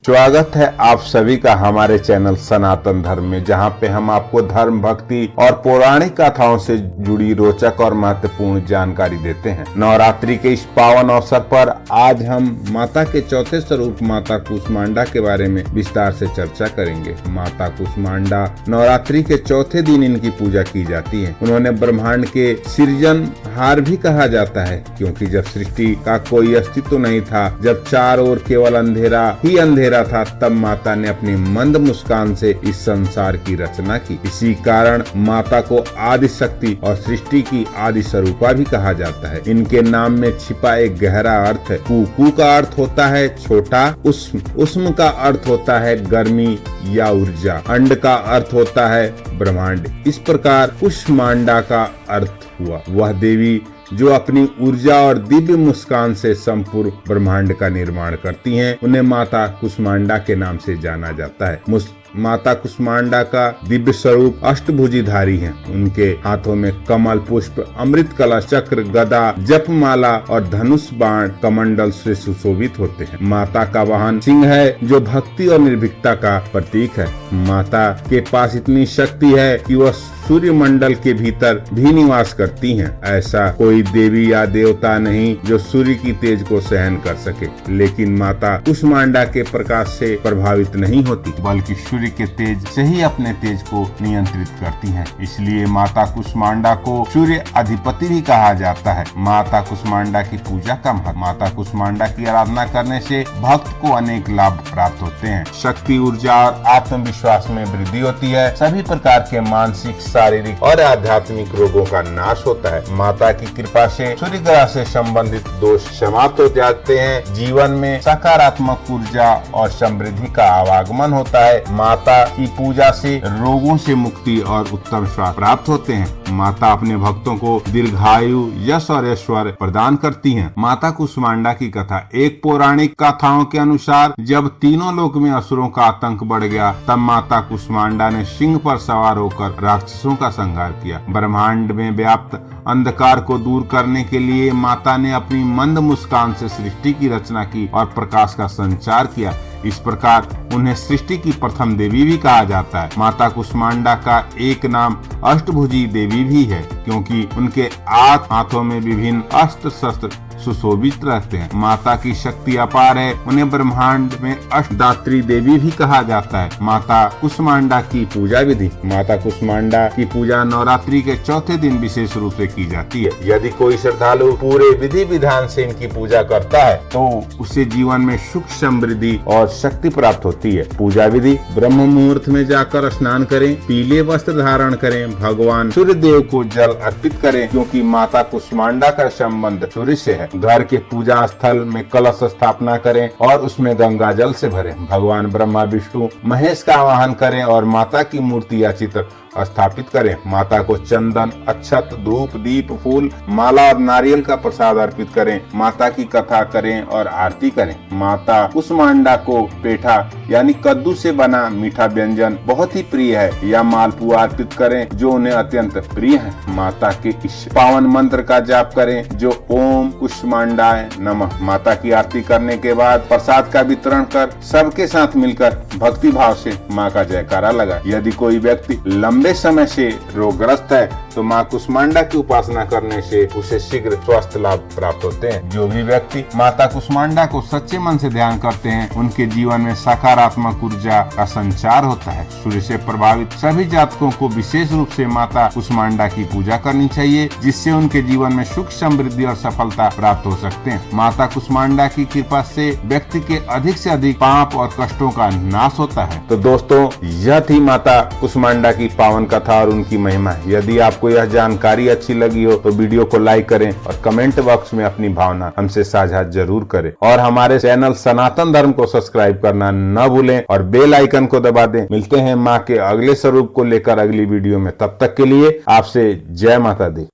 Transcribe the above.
स्वागत है आप सभी का हमारे चैनल सनातन धर्म में, जहां पे हम आपको धर्म, भक्ति और पौराणिक कथाओं से जुड़ी रोचक और महत्वपूर्ण जानकारी देते हैं। नवरात्रि के इस पावन अवसर पर आज हम माता के चौथे स्वरूप माता कुष्मांडा के बारे में विस्तार से चर्चा करेंगे। माता कुष्मांडा नवरात्रि के चौथे दिन इनकी पूजा की जाती है। उन्होंने ब्रह्मांड के सृजनहार भी कहा जाता है, क्योंकि जब सृष्टि का कोई अस्तित्व नहीं था, जब चारों ओर केवल अंधेरा ही अंधेरा था, तब माता ने अपनी मंद मुस्कान से इस संसार की रचना की। इसी कारण माता को आदि शक्ति और सृष्टि की आदि स्वरूपा भी कहा जाता है। इनके नाम में छिपा एक गहरा अर्थ है। कु का अर्थ होता है छोटा, उष्म का अर्थ होता है गर्मी या ऊर्जा, अंड का अर्थ होता है ब्रह्मांड। इस प्रकार कुष्मांडा का अर्थ हुआ वह देवी जो अपनी ऊर्जा और दिव्य मुस्कान से संपूर्ण ब्रह्मांड का निर्माण करती हैं। उन्हें माता कुष्मांडा के नाम से जाना जाता है। माता कुष्मांडा का दिव्य स्वरूप अष्टभुजीधारी है। उनके हाथों में कमल पुष्प, अमृत कलश, चक्र, गदा, जपमाला और धनुष बाण कमंडल से सुशोभित होते हैं। माता का वाहन सिंह है, जो भक्ति और निर्भीकता का प्रतीक है। माता के पास इतनी शक्ति है कि वह सूर्य मंडल के भीतर भी निवास करती हैं। ऐसा कोई देवी या देवता नहीं जो सूर्य की तेज को सहन कर सके, लेकिन माता कुष्मांडा के प्रकाश से प्रभावित नहीं होती, बल्कि सूर्य के तेज से ही अपने तेज को नियंत्रित करती हैं। इसलिए माता कुष्मांडा को सूर्य अधिपति भी कहा जाता है। माता कुष्मांडा की पूजा का महत्व। माता कुष्मांडा की आराधना करने से भक्त को अनेक लाभ प्राप्त होते हैं। शक्ति, ऊर्जा और आत्मविश्वास में वृद्धि होती है। सभी प्रकार के मानसिक, शारीरिक और आध्यात्मिक रोगों का नाश होता है। माता की कृपा से सूर्य ग्रह से संबंधित दोष समाप्त हो जाते हैं। जीवन में सकारात्मक ऊर्जा और समृद्धि का आवागमन होता है। माता की पूजा से रोगों से मुक्ति और उत्तम स्वास्थ्य प्राप्त होते हैं। माता अपने भक्तों को दीर्घायु, यश और ऐश्वर्य प्रदान करती हैं। माता कुष्मांडा की कथा। एक पौराणिक कथाओं के अनुसार जब तीनों लोक में असुरों का आतंक बढ़ गया, तब माता कुष्मांडा ने सिंह पर सवार होकर राक्षसों का संहार किया। ब्रह्मांड में व्याप्त अंधकार को दूर करने के लिए माता ने अपनी मंद मुस्कान से सृष्टि की रचना की और प्रकाश का संचार किया। इस प्रकार उन्हें सृष्टि की प्रथम देवी भी कहा जाता है। माता कुष्मांडा का एक नाम अष्टभुजी देवी भी है, क्योंकि उनके 8 हाथों में विभिन्न अस्त्र शस्त्र सुशोभित रहते हैं। माता की शक्ति अपार है। उन्हें ब्रह्मांड में अष्टदात्री देवी भी कहा जाता है। माता कुष्मांडा की पूजा विधि। माता कुष्मांडा की पूजा नवरात्रि के चौथे दिन विशेष रूप से की जाती है। यदि कोई श्रद्धालु पूरे विधि विधान से इनकी पूजा करता है, तो उसे जीवन में सुख, समृद्धि और शक्ति प्राप्त होती है। पूजा विधि। ब्रह्म मुहूर्त में जाकर स्नान करें, पीले वस्त्र धारण करें, भगवान सूर्य देव को जल अर्पित करें, क्योंकि माता कुष्मांडा का संबंध सूर्य से है। घर के पूजा स्थल में कलश स्थापना करें और उसमें गंगा जल से भरें। भगवान ब्रह्मा, विष्णु, महेश का आवाहन करें और माता की मूर्ति या चित्र स्थापित करें। माता को चंदन, अक्षत, धूप, दीप, फूल, माला और नारियल का प्रसाद अर्पित करें। माता की कथा करें और आरती करें। माता कुष्मांडा को पेठा यानी कद्दू से बना मीठा व्यंजन बहुत ही प्रिय है, या मालपुआ अर्पित करें, जो उन्हें अत्यंत प्रिय है। माता के इस पावन मंत्र का जाप करें, जो ओम कुष्मांडाय नमः। माता की आरती करने के बाद प्रसाद का वितरण कर सबके साथ मिलकर भक्ति भाव से माँ का जयकारा लगाए। यदि कोई व्यक्ति लंबे समय से रोगग्रस्त है, तो माँ कुष्मांडा की उपासना करने से उसे शीघ्र स्वास्थ्य लाभ प्राप्त होते हैं। जो भी व्यक्ति माता कुष्मांडा को सच्चे मन से ध्यान करते हैं, उनके जीवन में सकारात्मक ऊर्जा का संचार होता है। सूर्य से प्रभावित सभी जातकों को विशेष रूप से माता कुष्मांडा की पूजा करनी चाहिए, जिससे उनके जीवन में सुख, समृद्धि और सफलता प्राप्त हो सकते हैं। माता कुष्मांडा की कृपा से व्यक्ति के अधिक से अधिक पाप और कष्टों का नाश होता है। तो दोस्तों, यह थी माता कुष्मांडा की पावन कथा और उनकी महिमा। यदि आपको यह जानकारी अच्छी लगी हो, तो वीडियो को लाइक करें और कमेंट बॉक्स में अपनी भावना हमसे साझा जरूर करें। और हमारे चैनल सनातन धर्म को सब्सक्राइब करना न भूलें और बेल आइकन को दबा दें। मिलते हैं माँ के अगले स्वरूप को लेकर अगली वीडियो में। तब तक के लिए आपसे जय माता दी।